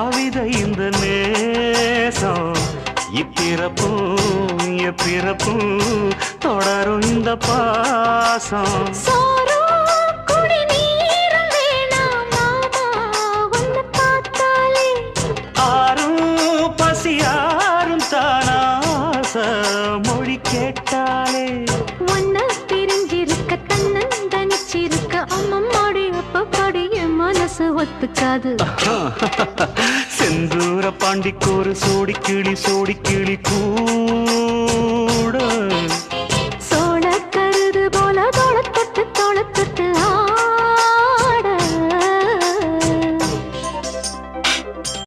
கவிதை இந்த நேசம் இப்பிறப்பும் எப்பிறப்பும் தொடரும் இந்த பாசம் மொழி கேட்டாலே ஒன்ன பிரிஞ்சிருக்க தன்னந்தனிச்சிருக்க அம்மம்மாடி அப்பப்பாடி என் மனசு ஒத்துக்காது செந்தூர பாண்டிக்கு ஒரு சோடி கிளி கூட